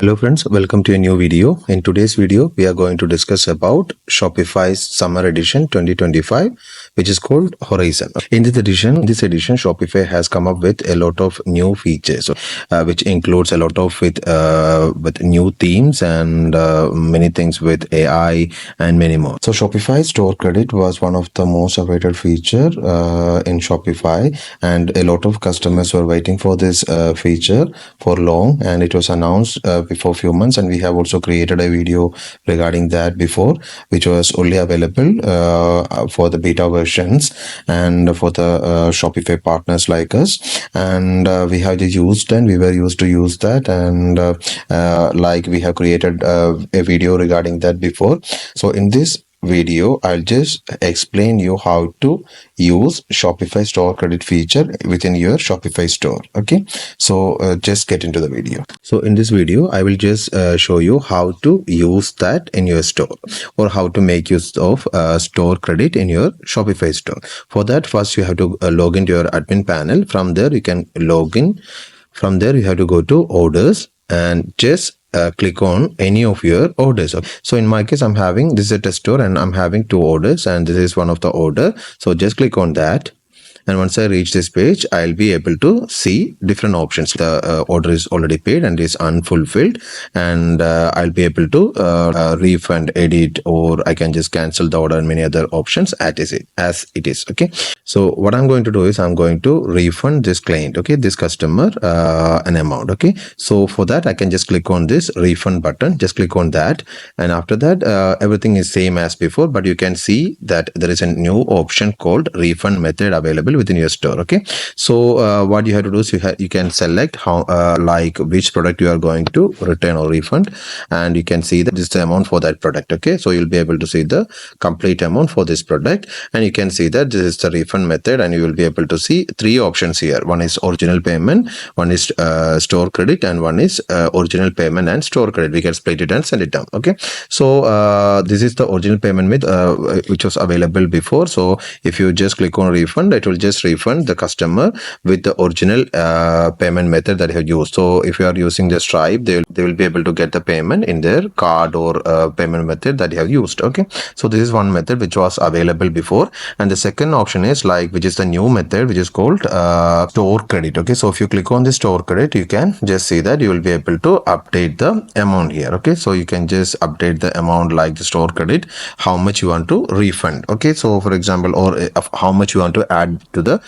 Hello friends, welcome to a new video. In today's video, we are going to discuss about Shopify's Summer Edition 2025, which is called Horizon. In this edition, Shopify has come up with a lot of new features, which includes a lot of with new themes and many things with AI and many more. So Shopify Store Credit was one of the most awaited feature in Shopify, and a lot of customers were waiting for this feature for long, and it was announced before few months, and we have also created a video regarding that before, which was only available for the beta versions and for the Shopify partners like us, and we were used to use that, and like we have created a video regarding that before. So in this video, I'll just explain you how to use Shopify Store Credit feature within your Shopify store. Okay, so just get into the video. So in this video, I will just show you how to use that in your store, or how to make use of store credit in your Shopify store. For that, first you have to log into your admin panel. From there, you can log in. From there, you have to go to orders and just click on any of your orders. Okay. So in my case, this is a test store, and I'm having 2 orders, and this is one of the order. So just click on that. And once I reach this page, I'll be able to see different options. The order is already paid and is unfulfilled, and I'll be able to refund, edit, or I can just cancel the order, and many other options as it is. Okay. So what I'm going to do is I'm going to refund this client, okay, this customer, an amount. Okay. So for that, I can just click on this refund button. Just click on that, and after that, everything is same as before, but you can see that there is a new option called refund method available within your store. Okay, so what you have to do is you can select how like which product you are going to return or refund, and you can see that this is the amount for that product. Okay, so you'll be able to see the complete amount for this product, and you can see that this is the refund method, and you will be able to see 3 options here. One is original payment, one is store credit, and one is original payment and store credit. We can split it and send it down. Okay, so this is the original payment method which was available before. So if you just click on refund, it will just refund the customer with the original payment method that you have used. So if you are using the Stripe, they will be able to get the payment in their card or payment method that you have used. Okay, so this is one method which was available before, and the second option is which is the new method, which is called store credit. Okay, so if you click on the store credit, you can just see that you will be able to update the amount here. Okay, so you can just update the amount, like the store credit, how much you want to refund. Okay, so for example, or how much you want to add to the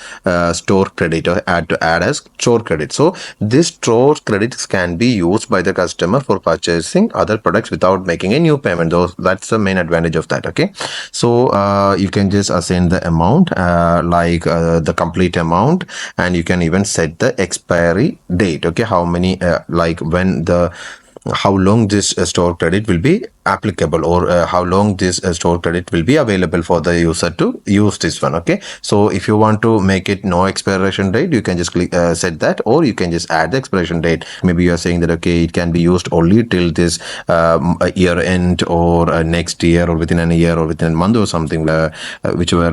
store credit, or add as store credit. So this store credits can be used by the customer for purchasing other products without making a new payment. That's the main advantage of that. Okay, so you can just assign the amount, the complete amount, and you can even set the expiry date. Okay, how many how long this store credit will be applicable, or how long this store credit will be available for the user to use this one. Okay, so if you want to make it no expiration date, you can just click set that, or you can just add the expiration date. Maybe you are saying that okay, it can be used only till this year end, or next year, or within a year, or within a month, or something, whichever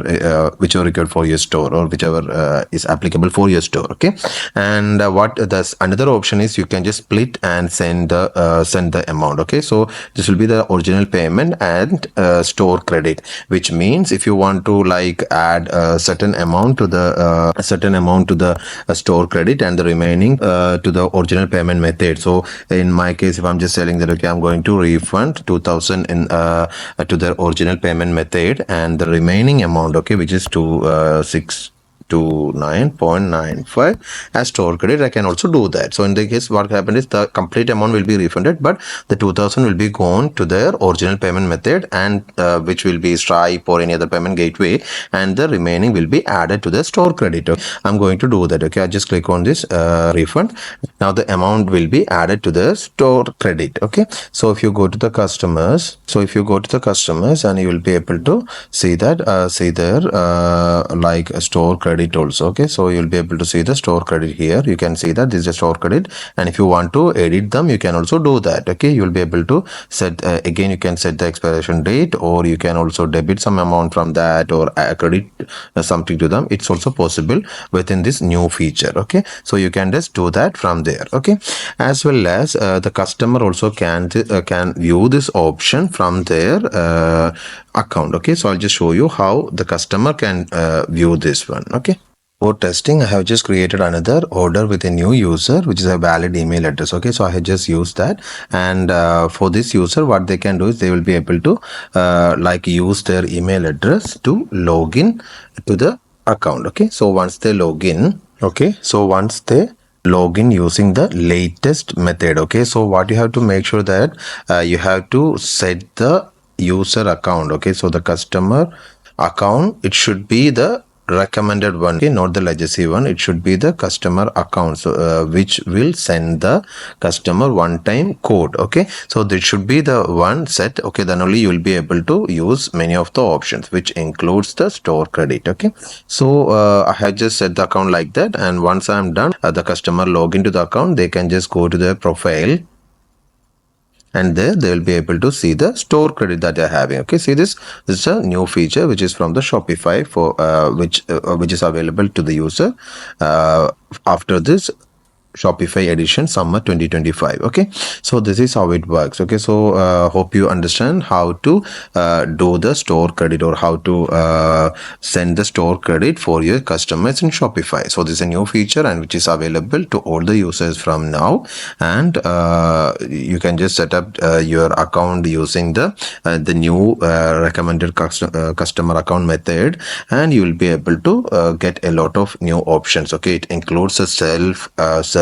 required for your store, or whichever is applicable for your store. Okay, and another option is you can just split and send the amount. Okay, so this will be the original payment and store credit, which means if you want to add a certain amount to the store credit, and the remaining to the original payment method. So in my case, if I'm just telling that okay, I'm going to refund 2000 to the original payment method, and the remaining amount, okay, which is 9.95 as store credit, I can also do that. So in the case, what happened is the complete amount will be refunded, but the 2000 will be gone to their original payment method, and which will be Stripe or any other payment gateway, and the remaining will be added to the store credit. Okay, I'm going to do that. Okay, I just click on this refund. Now the amount will be added to the store credit. Okay, so if you go to the customers, and you will be able to see that see there a store credit credit also. Okay, so you'll be able to see the store credit here. You can see that this is a store credit, and if you want to edit them, you can also do that. Okay, you'll be able to set again, you can set the expiration date, or you can also debit some amount from that, or credit something to them. It's also possible within this new feature. Okay, so you can just do that from there. Okay, as well as the customer also can view this option from their account. Okay, so I'll just show you how the customer can view this one. Okay, for testing, I have just created another order with a new user, which is a valid email address. Okay, so I have just used that, and for this user, what they can do is they will be able to like use their email address to log in to the account. Okay, so once they log in, using the latest method. Okay, so what you have to make sure that you have to set the user account. Okay, so the customer account, it should be the recommended one. Okay, not the legacy one. It should be the customer account, so which will send the customer one-time code. Okay, so this should be the one set. Okay, then only you will be able to use many of the options, which includes the store credit. Okay, so I have just set the account like that, and once I'm done, the customer log into the account, they can just go to their profile, and there they will be able to see the store credit that they're having. Okay, see this is a new feature which is from the Shopify, for which is available to the user after this Shopify edition summer 2025. Okay, so this is how it works. Okay, so hope you understand how to do the store credit, or how to send the store credit for your customers in Shopify. So this is a new feature, and which is available to all the users from now, and you can just set up your account using the new recommended customer account method, and you will be able to get a lot of new options. Okay, it includes a self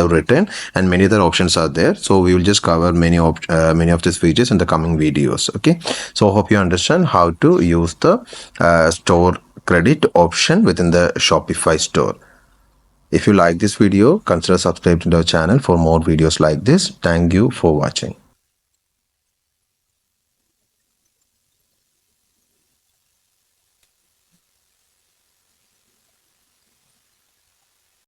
written, and many other options are there. So we will just cover many of these features in the coming videos. Okay, so hope you understand how to use the store credit option within the Shopify store. If you like this video, consider subscribing to our channel for more videos like this. Thank you for watching.